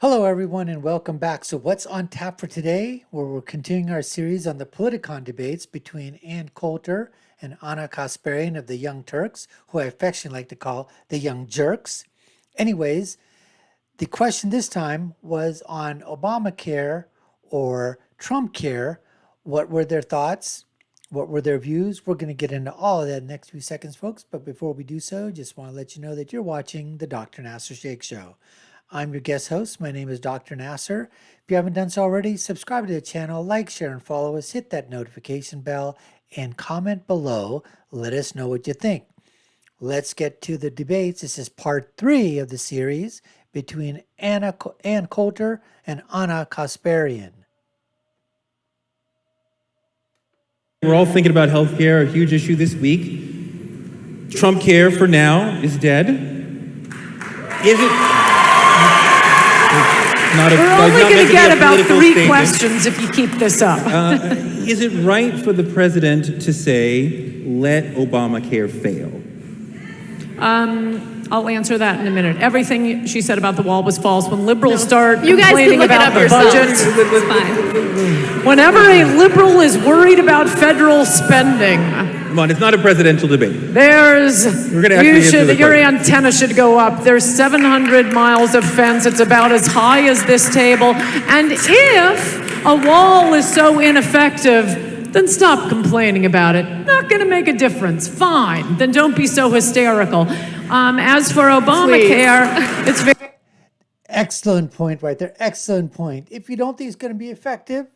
Hello, everyone, and welcome back. So what's on tap for today? Well, we're continuing our series on the POLITICON debates between Coulter and Ana Kasparian of the Young Turks, who I affectionately like to call the Young Jerks. Anyways, the question this time was on Obamacare or Trump care. What were their thoughts? What were their views? We're going to get into all of that in the next few seconds, folks. But before we do so, just want to let you know that you're watching the Dr. Nasir Shaikh Show. I'm your guest host. My name is Dr. Nasir. If you haven't done so already, subscribe to the channel, like, share, and follow us. Hit that notification bell and comment below. Let us know what you think. Let's get to the debates. This is part 3 of the series between Coulter and Ana Kasparian. We're all thinking about healthcare, a huge issue this week. Trump care for now is dead. Is it? We're only going to get about 3 questions if you keep this up. Is it right for the president to say, let Obamacare fail? I'll answer that in a minute. Everything she said about the wall was false. When liberals start complaining about the budget, it's fine. Whenever a liberal is worried about federal spending, Come on, it's not a presidential debate. Your antenna should go up. There's 700 miles of fence. It's about as high as this table. And if a wall is so ineffective, then stop complaining about it. Not going to make a difference. Fine. Then don't be so hysterical. As for Obamacare, it's very... Excellent point right there. Excellent point. If you don't think it's going to be effective,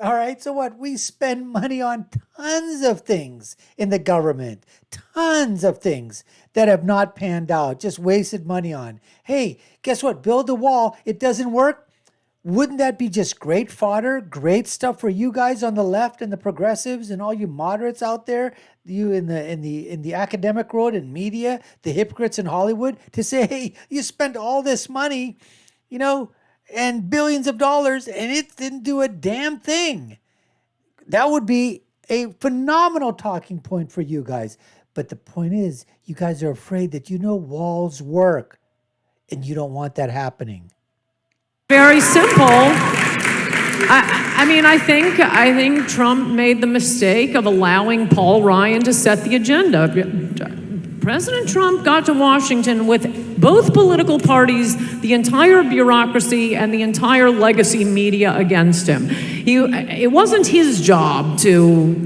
all right, so what? We spend money on tons of things in the government, tons of things that have not panned out, just wasted money on. Hey, guess what? Build the wall. It doesn't work. Wouldn't that be just great fodder, great stuff for you guys on the left and the progressives and all you moderates out there, you in the academic world and media, the hypocrites in Hollywood, to say, hey, you spent all this money, and billions of dollars, and it didn't do a damn thing. That would be a phenomenal talking point for you guys. But the point is, you guys are afraid that walls work, and you don't want that happening. Very simple. I think Trump made the mistake of allowing Paul Ryan to set the agenda. President Trump got to Washington with both political parties, the entire bureaucracy, and the entire legacy media against him. It wasn't his job to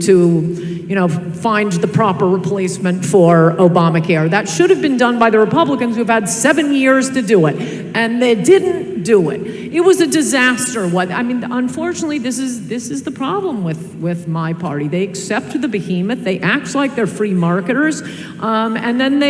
find the proper replacement for Obamacare. That should have been done by the Republicans, who've had 7 years to do it, and they didn't do it. It was a disaster. Unfortunately, this is the problem with my party. They accept the behemoth. They act like they're free marketers, and then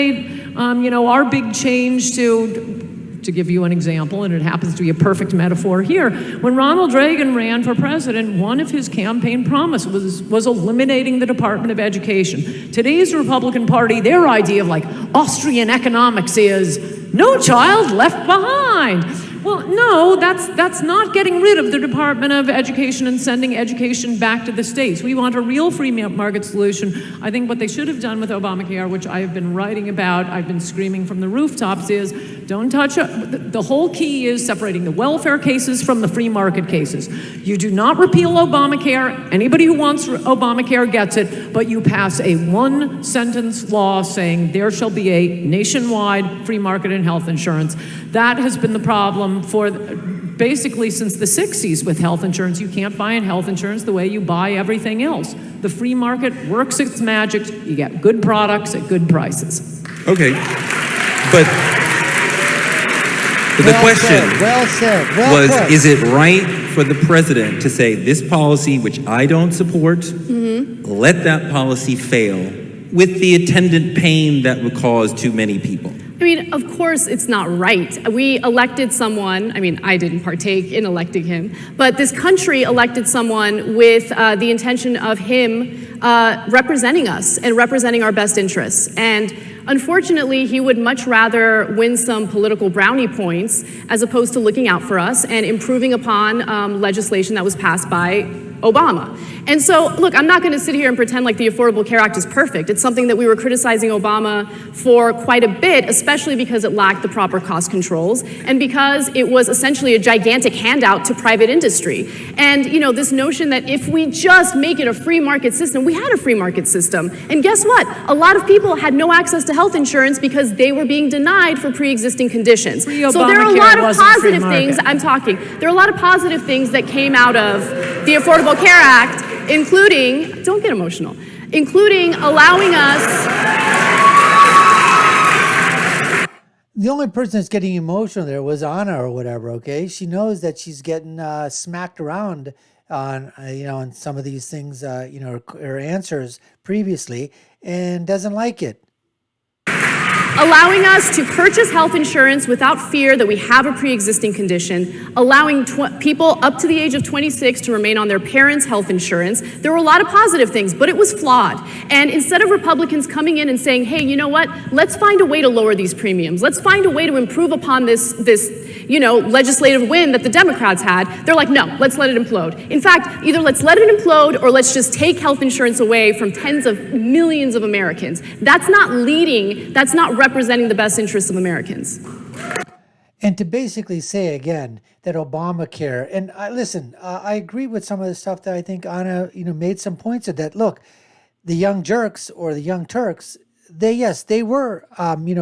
our big change to give you an example, and it happens to be a perfect metaphor here. When Ronald Reagan ran for president, one of his campaign promises was eliminating the Department of Education. Today's Republican Party, their idea of Austrian economics is no child left behind. Well, no, that's not getting rid of the Department of Education and sending education back to the states. We want a real free market solution. I think what they should have done with Obamacare, which I have been writing about, I've been screaming from the rooftops, is don't touch it. The whole key is separating the welfare cases from the free market cases. You do not repeal Obamacare. Anybody who wants Obamacare gets it, but you pass a 1-sentence law saying there shall be a nationwide free market in health insurance. That has been the problem for basically since the 60s with health insurance. You can't buy health insurance the way you buy everything else. The free market works its magic. You get good products at good prices. Okay, but the question was, is it right for the president to say this policy, which I don't support, let that policy fail with the attendant pain that would cause too many people? Of course it's not right. We elected someone, I didn't partake in electing him, but this country elected someone with the intention of him representing us and representing our best interests. And unfortunately, he would much rather win some political brownie points as opposed to looking out for us and improving upon legislation that was passed by Obama. And so, look, I'm not going to sit here and pretend like the Affordable Care Act is perfect. It's something that we were criticizing Obama for quite a bit, especially because it lacked the proper cost controls and because it was essentially a gigantic handout to private industry. And, you know, this notion that if we just make it a free market system, we had a free market system. And guess what? A lot of people had no access to health insurance because they were being denied for pre-existing conditions. So there are a lot of positive things, there are a lot of positive things that came out of the Affordable Care Act, including, don't get emotional, including allowing us. The only person that's getting emotional there was Ana or whatever, okay? She knows that she's getting smacked around on, on some of these things, her answers previously, and doesn't like it. Allowing us to purchase health insurance without fear that we have a pre-existing condition, allowing people up to the age of 26 to remain on their parents' health insurance. There were a lot of positive things, but it was flawed. And instead of Republicans coming in and saying, hey, you know what, let's find a way to lower these premiums. Let's find a way to improve upon this legislative win that the Democrats had, they're like, no, let's let it implode. In fact, either let's let it implode or let's just take health insurance away from tens of millions of Americans. That's not leading, that's not representing the best interests of Americans. And to basically say again that Obamacare, and I agree with some of the stuff that I think Ana, made some points of that. Look, the Young Turks or the Young Turks, they were,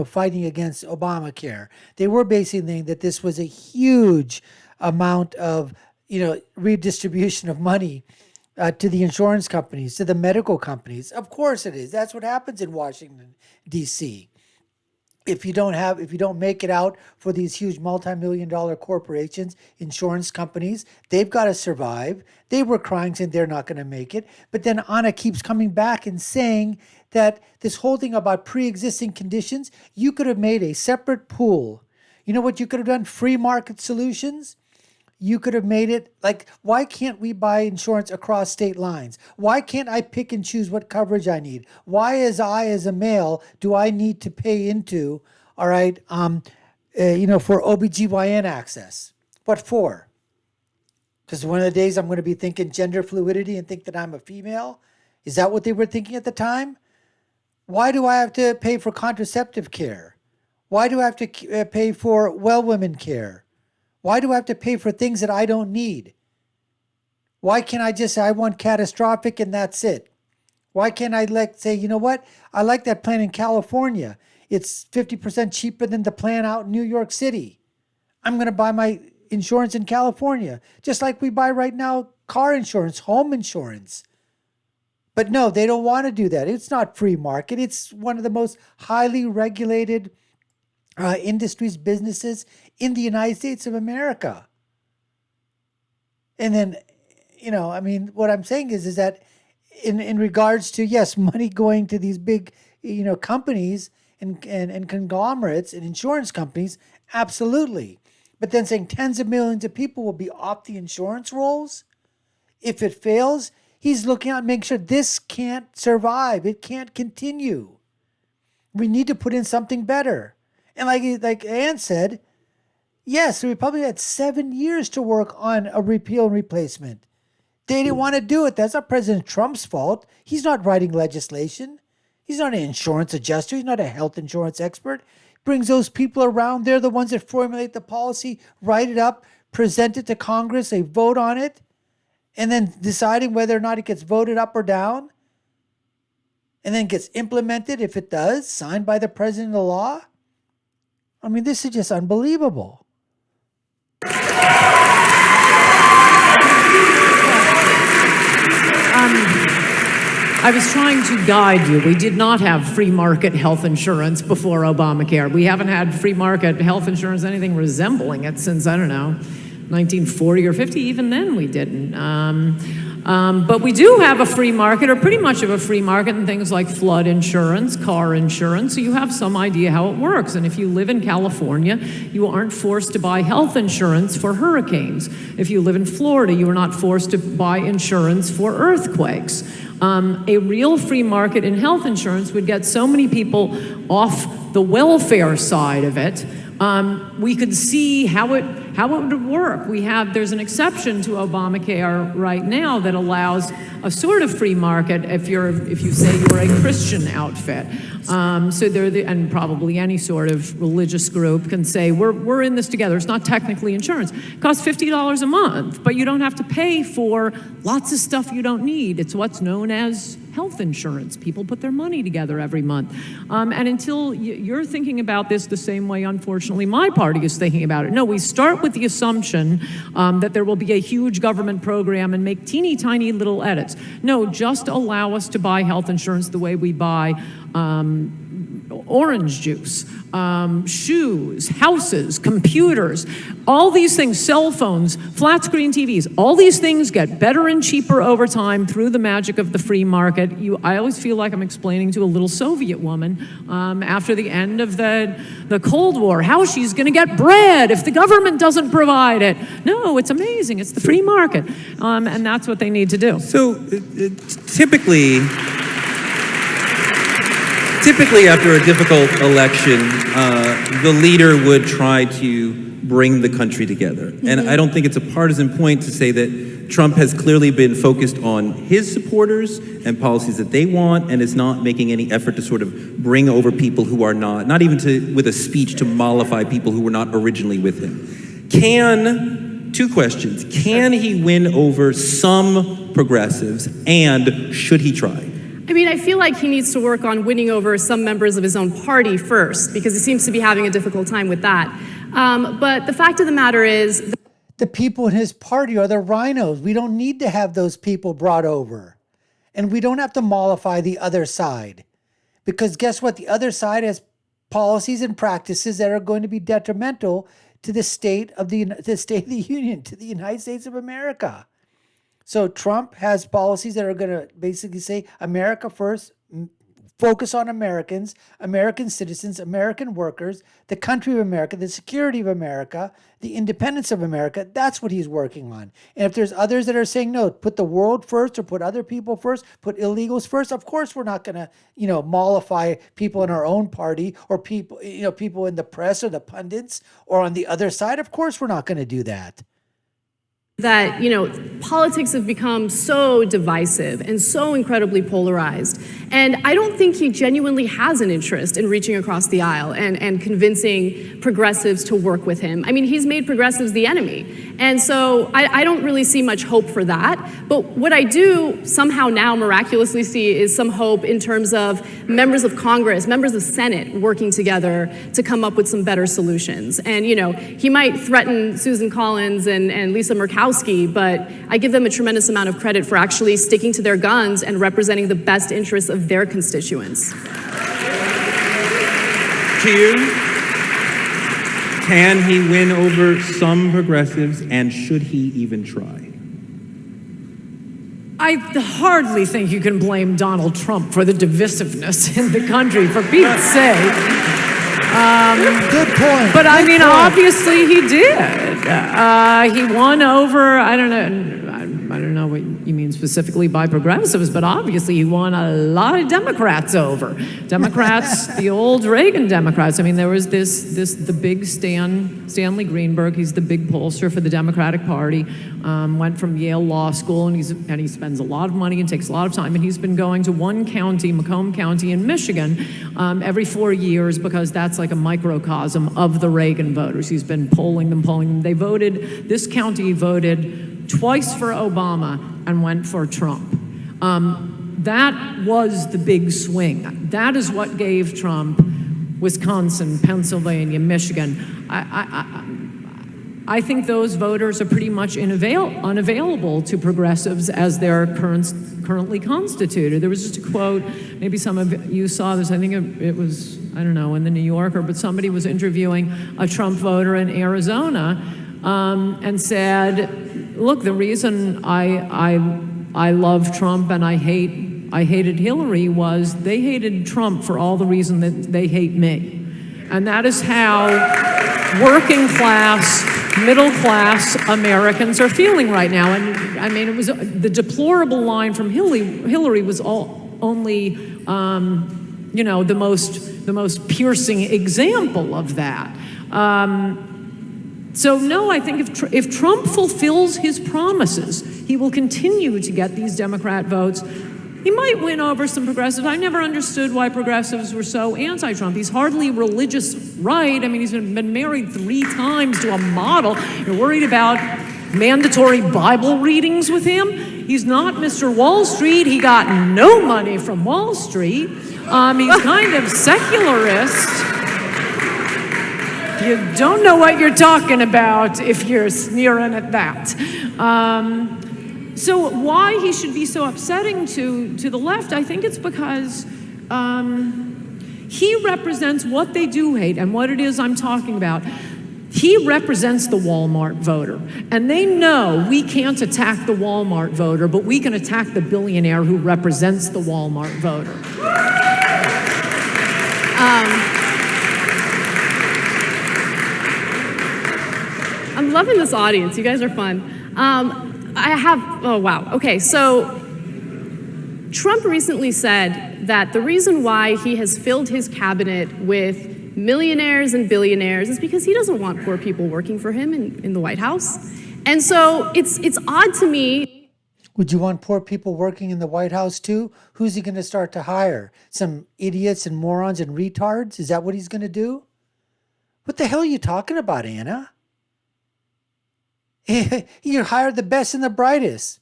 fighting against Obamacare. They were basically saying that this was a huge amount of, redistribution of money to the insurance companies, to the medical companies. Of course it is. That's what happens in Washington, D.C. If you don't make it out for these huge multi-million-dollar corporations, insurance companies, they've got to survive. They were crying saying they're not going to make it. But then Ana keeps coming back and saying that this whole thing about pre-existing conditions, you could have made a separate pool. You know what you could have done? Free market solutions. You could have made it like, why can't we buy insurance across state lines? Why can't I pick and choose what coverage I need? Why, as a male, do I need to pay into, for OBGYN access? What for? Because one of the days I'm going to be thinking gender fluidity and think that I'm a female? Is that what they were thinking at the time? Why do I have to pay for contraceptive care? Why do I have to pay for well women care? Why do I have to pay for things that I don't need? Why can't I just say I want catastrophic and that's it? Why can't I say, you know what? I like that plan in California. It's 50% cheaper than the plan out in New York City. I'm going to buy my insurance in California, just like we buy right now car insurance, home insurance. But no, they don't want to do that. It's not free market. It's one of the most highly regulated industries, businesses in the United States of America. And then, what I'm saying is that in regards to, yes, money going to these big, companies and conglomerates and insurance companies, absolutely. But then saying tens of millions of people will be off the insurance rolls if it fails, he's looking out and making sure this can't survive. It can't continue. We need to put in something better. And like Ann said, yes, the Republicans had 7 years to work on a repeal and replacement. They didn't want to do it. That's not President Trump's fault. He's not writing legislation. He's not an insurance adjuster. He's not a health insurance expert. He brings those people around. They're the ones that formulate the policy, write it up, present it to Congress. They vote on it. And then deciding whether or not it gets voted up or down. And then gets implemented if it does, signed by the president of the law. I mean, this is just unbelievable. I was trying to guide you. We did not have free market health insurance before Obamacare. We haven't had free market health insurance, anything resembling it since, 1940 or 50. Even then we didn't. But we do have a free market, or pretty much of a free market, in things like flood insurance, car insurance, so you have some idea how it works. And if you live in California, you aren't forced to buy health insurance for hurricanes. If you live in Florida, you are not forced to buy insurance for earthquakes. A real free market in health insurance would get so many people off the welfare side of it, we could see how it would work. There's an exception to Obamacare right now that allows a sort of free market if you say you're a Christian outfit. And probably any sort of religious group can say, we're in this together. It's not technically insurance. It costs $50 a month, but you don't have to pay for lots of stuff you don't need. It's what's known as health insurance. People put their money together every month. And until you're thinking about this the same way, unfortunately, my party is thinking about it. No, we start with the assumption that there will be a huge government program and make teeny tiny little edits. No, just allow us to buy health insurance the way we buy orange juice, shoes, houses, computers, all these things, cell phones, flat screen TVs, all these things get better and cheaper over time through the magic of the free market. I always feel like I'm explaining to a little Soviet woman after the end of the Cold War how she's going to get bread if the government doesn't provide it. No, it's amazing. It's the free market. And that's what they need to do. So typically after a difficult election, the leader would try to bring the country together. Mm-hmm. And I don't think it's a partisan point to say that Trump has clearly been focused on his supporters and policies that they want, and is not making any effort to sort of bring over people who are not even with a speech to mollify people who were not originally with him. Two questions. Can he win over some progressives, and should he try? I mean, I feel like he needs to work on winning over some members of his own party first, because he seems to be having a difficult time with that. But the fact of the matter is... The people in his party are the rhinos. We don't need to have those people brought over. And we don't have to mollify the other side. Because guess what? The other side has policies and practices that are going to be detrimental to the state of the Union, to the United States of America. So Trump has policies that are going to basically say America first, focus on Americans, American citizens, American workers, the country of America, the security of America, the independence of America. That's what he's working on. And if there's others that are saying, no, put the world first or put other people first, put illegals first, of course we're not going to, mollify people in our own party or people in the press or the pundits or on the other side. Of course we're not going to do that. That, politics have become so divisive and so incredibly polarized. And I don't think he genuinely has an interest in reaching across the aisle and convincing progressives to work with him. I mean, he's made progressives the enemy. And so I don't really see much hope for that. But what I do somehow now miraculously see is some hope in terms of members of Congress, members of Senate working together to come up with some better solutions. And, he might threaten Susan Collins and Lisa Murkowski, but I give them a tremendous amount of credit for actually sticking to their guns and representing the best interests of their constituents. To you, can he win over some progressives, and should he even try? I hardly think you can blame Donald Trump for the divisiveness in the country, for Pete's sake. Good point. But I mean, obviously he did. He won over, I don't know what you mean specifically by progressives, but obviously he won a lot of Democrats over. Democrats, the old Reagan Democrats. I mean, there was the big Stanley Greenberg. He's the big pollster for the Democratic Party. Went from Yale Law School, and he spends a lot of money and takes a lot of time. And he's been going to one county, Macomb County in Michigan, every 4 years, because that's like a microcosm of the Reagan voters. He's been polling them. This county voted twice for Obama and went for Trump. That was the big swing. That is what gave Trump Wisconsin, Pennsylvania, Michigan. I think those voters are pretty much unavailable to progressives as they're currently constituted. There was just a quote, maybe some of you saw this, I think it was, I don't know, in the New Yorker, but somebody was interviewing a Trump voter in Arizona and said, look, the reason I love Trump and I hated Hillary was they hated Trump for all the reason that they hate me. And that is how working class, middle class Americans are feeling right now. And I mean, it was the deplorable line from Hillary was only the most piercing example of that. So no, I think if Trump fulfills his promises, he will continue to get these Democrat votes. He might win over some progressives. I never understood why progressives were so anti-Trump. He's hardly religious right. I mean, he's been married 3 times to a model. You're worried about mandatory Bible readings with him? He's not Mr. Wall Street. He got no money from Wall Street. He's kind of secularist. You don't know what you're talking about if you're sneering at that. So why he should be so upsetting to the left, I think it's because he represents what they do hate and what it is I'm talking about. He represents the Walmart voter, and they know we can't attack the Walmart voter, but we can attack the billionaire who represents the Walmart voter. I'm loving this audience. You guys are fun. Oh wow. Okay, so Trump recently said that the reason why he has filled his cabinet with millionaires and billionaires is because he doesn't want poor people working for him in the White House. And so it's odd to me. Would you want poor people working in the White House too? Who's he going to start to hire? Some idiots and morons and retards? Is that what he's going to do? What the hell are you talking about, Anna? You hired the best and the brightest.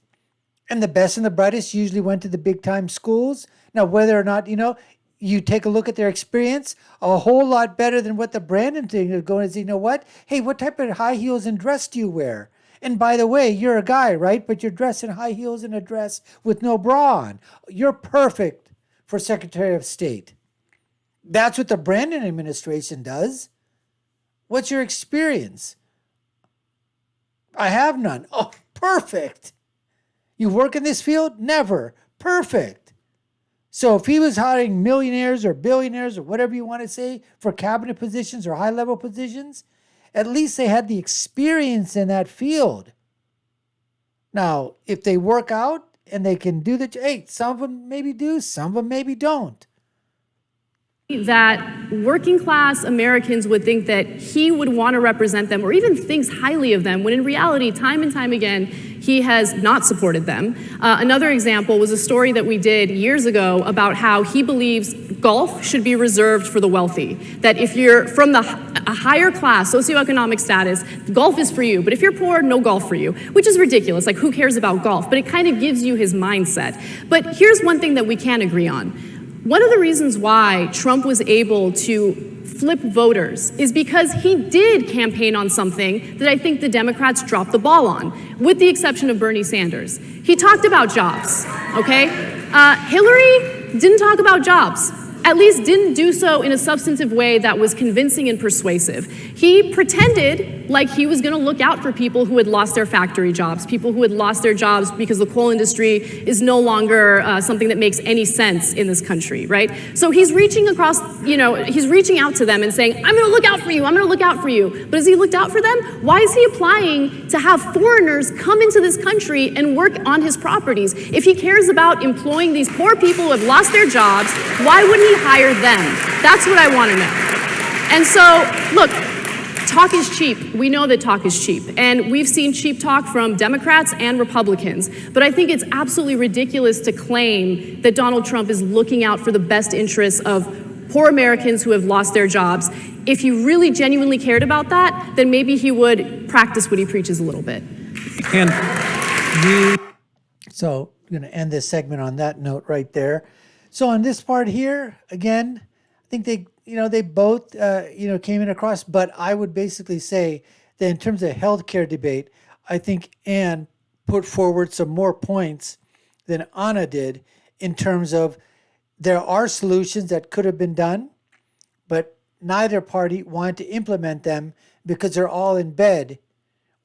And the best and the brightest usually went to the big time schools. Now, whether or not, you take a look at their experience, a whole lot better than what the Brandon thing is going to say, what? Hey, what type of high heels and dress do you wear? And by the way, you're a guy, right? But you're dressed in high heels and a dress with no bra on. You're perfect for Secretary of State. That's what the Brandon administration does. What's your experience? I have none. Oh, perfect. You work in this field? Never. Perfect. So if he was hiring millionaires or billionaires or whatever you want to say for cabinet positions or high-level positions, at least they had the experience in that field. Now, if they work out and they can do some of them maybe do, some of them maybe don't. That working class Americans would think that he would want to represent them or even thinks highly of them, when in reality, time and time again, he has not supported them. Another example was a story that we did years ago about how he believes golf should be reserved for the wealthy. That if you're from a higher class, socioeconomic status, golf is for you. But if you're poor, no golf for you, which is ridiculous. Like, who cares about golf? But it kind of gives you his mindset. But here's one thing that we can agree on. One of the reasons why Trump was able to flip voters is because he did campaign on something that I think the Democrats dropped the ball on, with the exception of Bernie Sanders. He talked about jobs, okay? Hillary didn't talk about jobs, at least didn't do so in a substantive way that was convincing and persuasive. He pretended like he was gonna look out for people who had lost their factory jobs, people who had lost their jobs because the coal industry is no longer something that makes any sense in this country, right? So he's reaching across, he's reaching out to them and saying, I'm gonna look out for you, I'm gonna look out for you. But has he looked out for them? Why is he applying to have foreigners come into this country and work on his properties? If he cares about employing these poor people who have lost their jobs, why wouldn't he hire them? That's what I wanna know. And so, look, talk is cheap. We know that talk is cheap. And we've seen cheap talk from Democrats and Republicans. But I think it's absolutely ridiculous to claim that Donald Trump is looking out for the best interests of poor Americans who have lost their jobs. If he really genuinely cared about that, then maybe he would practice what he preaches a little bit. So I'm going to end this segment on that note right there. So on this part here, again, I think they both, came in across, but I would basically say that in terms of healthcare debate, I think Ann put forward some more points than Ana did in terms of there are solutions that could have been done, but neither party wanted to implement them because they're all in bed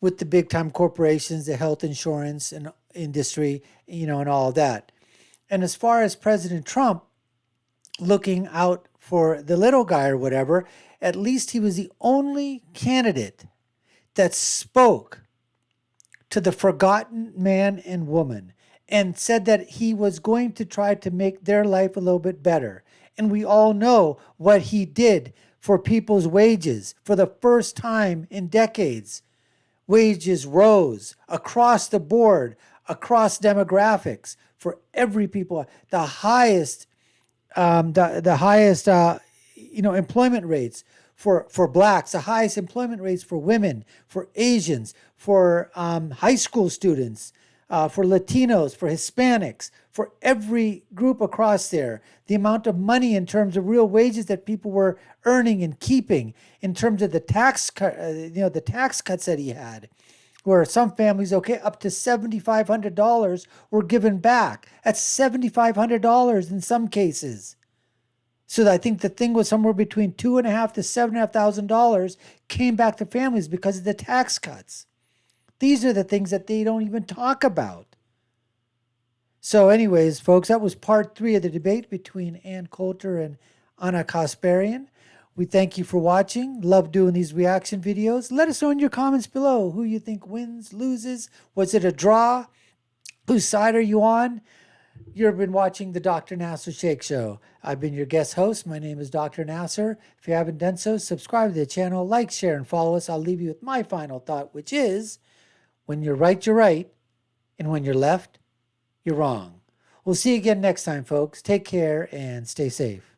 with the big time corporations, the health insurance and industry, and all of that. And as far as President Trump looking out for the little guy or whatever, at least he was the only candidate that spoke to the forgotten man and woman and said that he was going to try to make their life a little bit better. And we all know what he did for people's wages. For the first time in decades, wages rose across the board, across demographics, for every people. The highest employment rates for blacks, the highest employment rates for women, for Asians, for high school students, for Latinos, for Hispanics, for every group across there. The amount of money in terms of real wages that people were earning and keeping, in terms of the tax cuts that he had, where some families, up to $7,500 were given back. That's $7,500 in some cases. So I think the thing was somewhere between $2,500 to $7,500 came back to families because of the tax cuts. These are the things that they don't even talk about. So anyways, folks, that was part 3 of the debate between Ann Coulter and Ana Kasparian. We thank you for watching. Love doing these reaction videos. Let us know in your comments below who you think wins, loses. Was it a draw? Whose side are you on? You've been watching the Dr. Nasir Shaikh Show. I've been your guest host. My name is Dr. Nasir. If you haven't done so, subscribe to the channel, like, share, and follow us. I'll leave you with my final thought, which is, when you're right, you're right. And when you're left, you're wrong. We'll see you again next time, folks. Take care and stay safe.